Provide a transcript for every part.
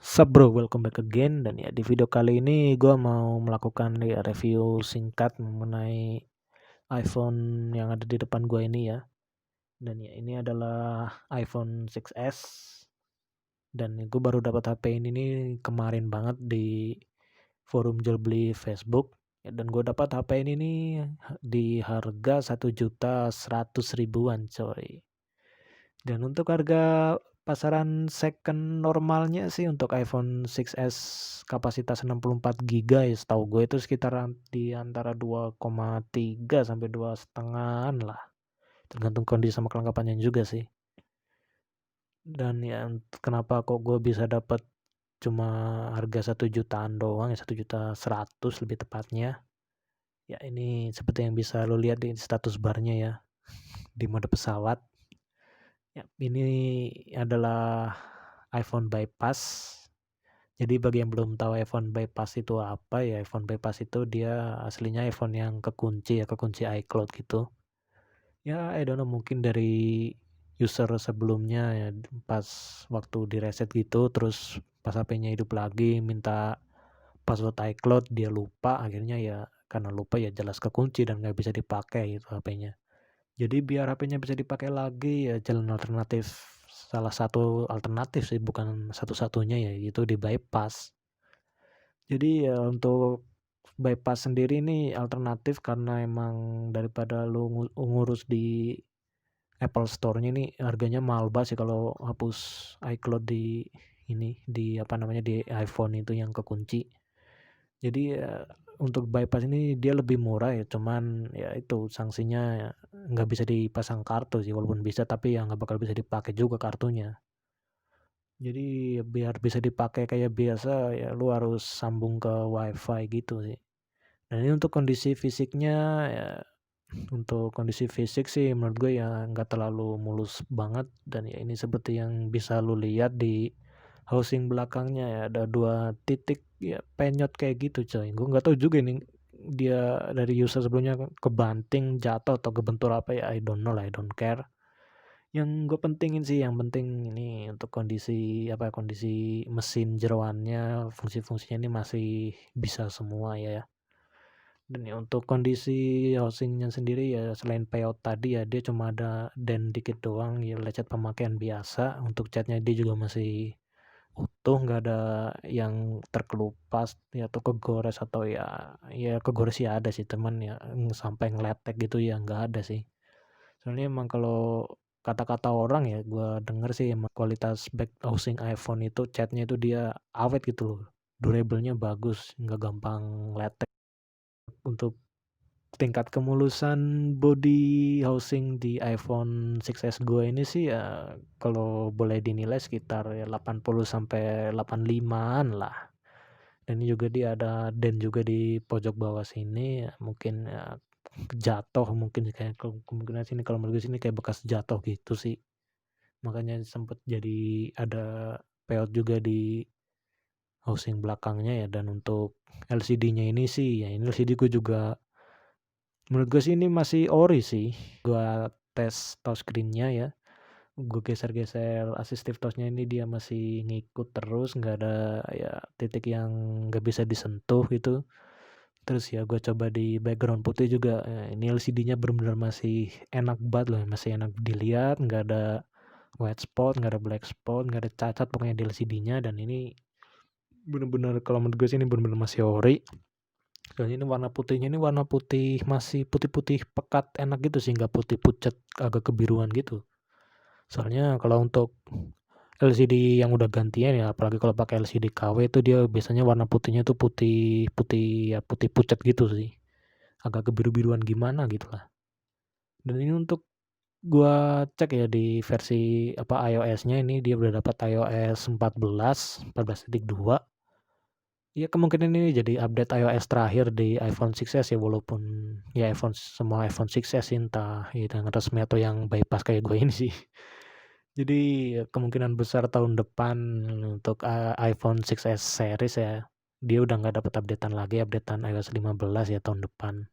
Sup bro, welcome back again. Dan ya di video kali ini gue mau melakukan review singkat mengenai iPhone yang ada di depan gue ini ya. Dan ya ini adalah iPhone 6s. Dan gue baru dapat HP ini nih kemarin banget di forum jual beli Facebook. Ya, dan gue dapat HP ini nih di harga 1.100.000-an coy. Dan untuk harga pasaran second normalnya sih untuk iPhone 6s kapasitas 64 GB ya, setahu gue itu sekitar di antara 2,3 sampai 2,5-an lah. Tergantung kondisi sama kelengkapannya juga sih. Dan ya kenapa kok gue bisa dapat cuma harga 1 jutaan doang ya, 1.100.000 lebih tepatnya. Ya ini seperti yang bisa lo lihat di status barnya ya, di mode pesawat. Ya, ini adalah iPhone bypass. Jadi bagi yang belum tahu iPhone bypass itu apa ya, iPhone bypass itu dia aslinya iPhone yang kekunci ya, kekunci iCloud gitu. Ya, I don't know, mungkin dari user sebelumnya ya, pas waktu di reset gitu, terus pas HP-nya hidup lagi minta password iCloud dia lupa, akhirnya ya karena lupa ya jelas kekunci dan nggak bisa dipakai gitu HP-nya. Jadi biar HP-nya bisa dipakai lagi ya jalan alternatif, salah satu alternatif sih, bukan satu-satunya ya, itu di bypass. Jadi ya untuk bypass sendiri ini alternatif karena emang daripada lu ngurus di Apple Store-nya ini harganya mahal banget sih kalau hapus iCloud di ini, di apa namanya, di iPhone itu yang kekunci. Jadi ya untuk bypass ini dia lebih murah ya, cuman ya itu sanksinya nggak bisa dipasang kartu sih, walaupun bisa tapi ya nggak bakal bisa dipakai juga kartunya. Jadi biar bisa dipakai kayak biasa ya lu harus sambung ke WiFi gitu sih. Dan ini untuk kondisi fisiknya ya, untuk kondisi fisik sih menurut gue ya nggak terlalu mulus banget. Dan ya ini seperti yang bisa lu lihat di housing belakangnya ya, ada 2 titik ya penyot kayak gitu coy. Gue nggak tahu juga ini dia dari user sebelumnya kebanting, jatuh atau kebentur apa ya, I don't know lah, I don't care. Yang gue pentingin sih, yang penting ini untuk kondisi apa, kondisi mesin jeroannya, fungsi-fungsinya ini masih bisa semua ya. Dan ya untuk kondisi housingnya sendiri ya, selain payout tadi ya, dia cuma ada dent dikit doang ya, lecet pemakaian biasa. Untuk catnya dia juga masih utuh, nggak ada yang terkelupas ya atau kegores, atau ya kegores ya ada sih, teman ya sampai ngeletek gitu ya nggak ada sih. Soalnya emang kalau kata-kata orang ya, gue denger sih emang kualitas back housing iPhone itu catnya itu dia awet gitu loh, durable-nya bagus, nggak gampang letek. Untuk tingkat kemulusan body housing di iPhone 6s gue ini sih ya kalau boleh dinilai sekitar ya 80 sampai 85-an lah. Dan ini juga dia ada dent juga di pojok bawah sini ya, mungkin ya jatuh, mungkin kayak kemungkinan sini, kalau menurut gue sini kayak bekas jatuh gitu sih. Makanya sempet jadi ada peot juga di housing belakangnya ya. Dan untuk LCD-nya ini sih ya, ini LCD gue juga menurut gue sih ini masih ori sih. Gue tes touchscreen-nya ya, gue geser-geser assistive touch-nya, ini dia masih ngikut terus, nggak ada ya titik yang nggak bisa disentuh gitu. Terus ya gue coba di background putih juga ya, ini LCD-nya benar-benar masih enak banget loh, masih enak dilihat, nggak ada white spot, nggak ada black spot, nggak ada cacat pokoknya di LCD-nya. Dan ini benar-benar kalau menurut gue sih ini benar-benar masih ori. Dan ini warna putihnya ini warna putih masih putih-putih pekat enak gitu sih, nggak putih pucat agak kebiruan gitu. Soalnya kalau untuk LCD yang udah gantian ya, apalagi kalau pakai LCD KW itu dia biasanya warna putihnya tuh putih putih ya, putih pucat gitu sih, agak kebiru-biruan gimana gitu lah. Dan ini untuk gua cek ya di versi apa iOS-nya, ini dia udah dapat iOS 14.2. Ya kemungkinan ini jadi update iOS terakhir di iPhone 6s ya, walaupun ya semua iPhone 6s entah yang resmi atau yang bypass kayak gue ini sih. Jadi kemungkinan besar tahun depan untuk iPhone 6s series ya, dia udah nggak dapat updatean lagi, updatean iOS 15 ya tahun depan.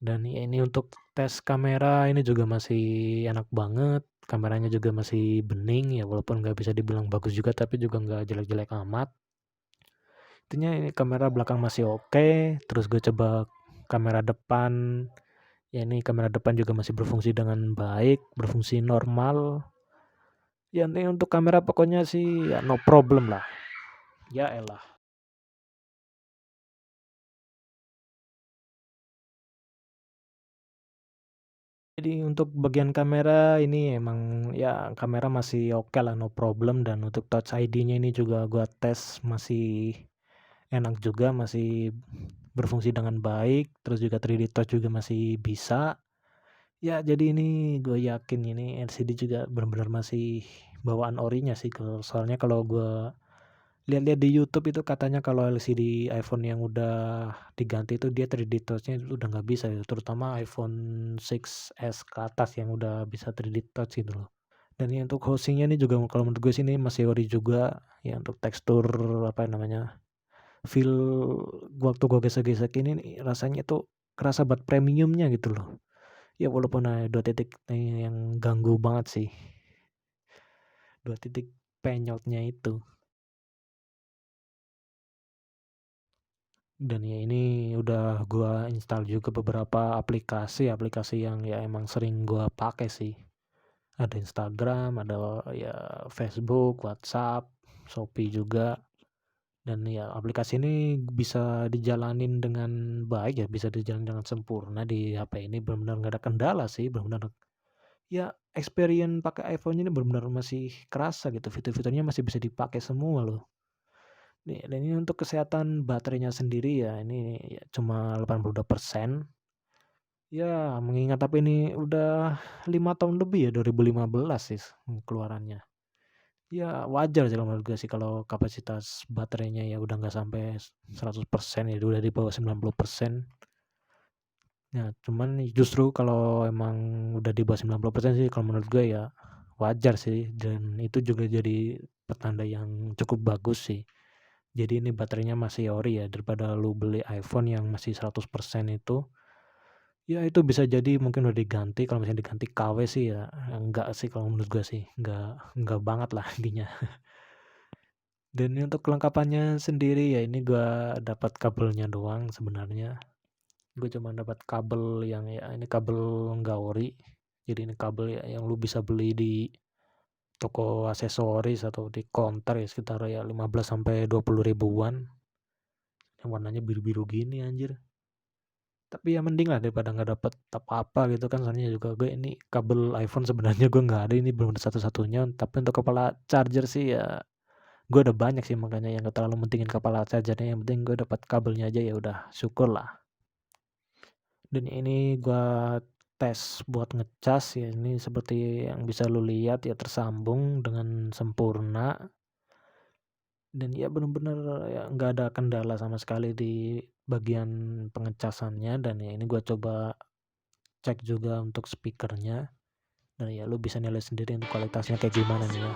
Dan ya ini untuk tes kamera ini juga masih enak banget, kameranya juga masih bening ya, walaupun nggak bisa dibilang bagus juga tapi juga nggak jelek-jelek amat. Intinya ini kamera belakang masih oke, terus gue coba kamera depan, ya ini kamera depan juga masih berfungsi dengan baik, berfungsi normal. Ya ini untuk kamera pokoknya sih ya no problem lah. Ya elah. Jadi untuk bagian kamera ini emang ya kamera masih oke lah, no problem, dan untuk Touch ID-nya ini juga gua tes masih enak juga, masih berfungsi dengan baik, terus juga 3D Touch juga masih bisa. Ya jadi ini gue yakin ini LCD juga benar-benar masih bawaan orinya sih, soalnya kalau gue lihat-lihat di YouTube itu katanya kalau LCD iPhone yang udah diganti itu dia 3D Touch-nya udah nggak bisa ya, terutama iPhone 6s ke atas yang udah bisa 3D Touch gitu loh. Dan ini untuk housing-nya ini juga kalau menurut gue sih ini masih ori juga ya, untuk tekstur apa namanya, feel waktu gue gesek-gesek ini nih, rasanya tuh kerasa buat premiumnya gitu loh. Ya walaupun ada 2 titik yang ganggu banget sih. 2 titik penyotnya itu. Dan ya ini udah gua install juga beberapa aplikasi yang ya emang sering gua pakai sih. Ada Instagram, ada ya Facebook, WhatsApp, Shopee juga. Dan ya aplikasi ini bisa dijalanin dengan baik ya, bisa dijalanin dengan sempurna di HP ini, benar-benar nggak ada kendala sih, benar-benar ya experience pakai iPhone ini benar-benar masih kerasa gitu, fitur-fiturnya masih bisa dipakai semua loh. Dan ini untuk kesehatan baterainya sendiri ya ini ya cuma 82%. Ya mengingat tapi ini udah 5 tahun lebih ya, 2015 sih keluarannya. Ya wajar sih kalau menurut gue sih kalau kapasitas baterainya ya udah nggak sampai 100% ya, udah di bawah 90%. Nah cuman justru kalau emang udah di bawah 90% sih kalau menurut gue ya wajar sih, dan itu juga jadi pertanda yang cukup bagus sih. Jadi ini baterainya masih ori ya, daripada lu beli iPhone yang masih 100% itu, ya itu bisa jadi mungkin udah diganti, kalau misalnya diganti KW sih ya enggak sih kalau menurut gue sih, enggak banget lah intinya. Dan ini untuk kelengkapannya sendiri ya ini gua dapat kabelnya doang sebenarnya. Gue cuma dapat kabel yang ya ini kabel nggak ori. Jadi ini kabel ya yang lu bisa beli di toko aksesoris atau di counter ya sekitar ya 15 sampai 20 ribuan. Yang warnanya biru-biru gini anjir. Tapi ya mending lah daripada nggak dapet apa-apa gitu kan, soalnya juga gue ini kabel iPhone sebenarnya gue nggak ada, ini belum satu-satunya. Tapi untuk kepala charger sih ya gue udah banyak sih, makanya yang gak terlalu mentingin kepala chargernya, yang penting gue dapat kabelnya aja ya udah syukur lah. Dan ini gue tes buat ngecas ya, ini seperti yang bisa lu lihat ya tersambung dengan sempurna. Dan ya bener-bener ya nggak ada kendala sama sekali di bagian pengecasannya. Dan ya ini gue coba cek juga untuk speakernya, dan ya lu bisa nilai sendiri untuk kualitasnya kayak gimana nih ya.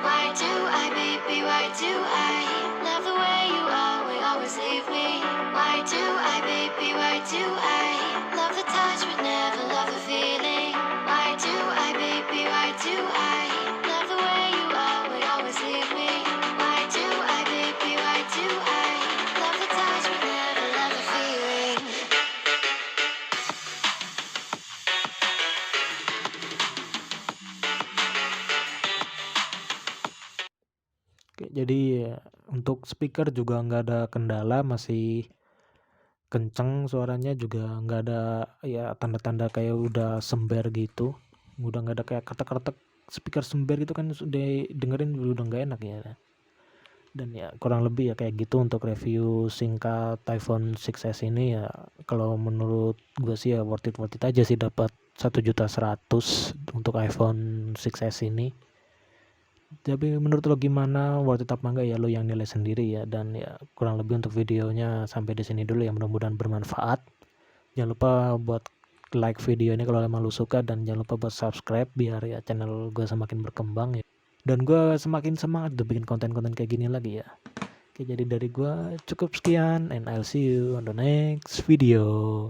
Why do I, baby, why do I love the way you always leave me? Why do I, baby, why do I love the touch but never love the feeling? Why do I, baby, why do I love the way you always leave me? Why do I, baby, why do I love the touch but never love the feeling? Oke, jadi ya, untuk speaker juga nggak ada kendala, masih kenceng suaranya, juga nggak ada ya tanda-tanda kayak udah sember gitu, udah nggak ada kayak ketek-ketek speaker sember gitu kan, sudah dengerin udah nggak enak ya. Dan ya kurang lebih ya kayak gitu untuk review singkat iPhone 6s ini ya. Kalau menurut gue sih ya worth it aja sih dapat 1.100.000 untuk iPhone 6s ini. Tapi menurut lo gimana, worth it apa enggak ya, lo yang nilai sendiri ya. Dan ya kurang lebih untuk videonya sampai di sini dulu ya, mudah-mudahan bermanfaat. Jangan lupa buat like video ini kalau emang lo suka, dan jangan lupa buat subscribe biar ya channel gue semakin berkembang ya. Dan gue semakin semangat untuk bikin konten-konten kayak gini lagi ya. Oke, jadi dari gua cukup sekian and I'll see you on the next video.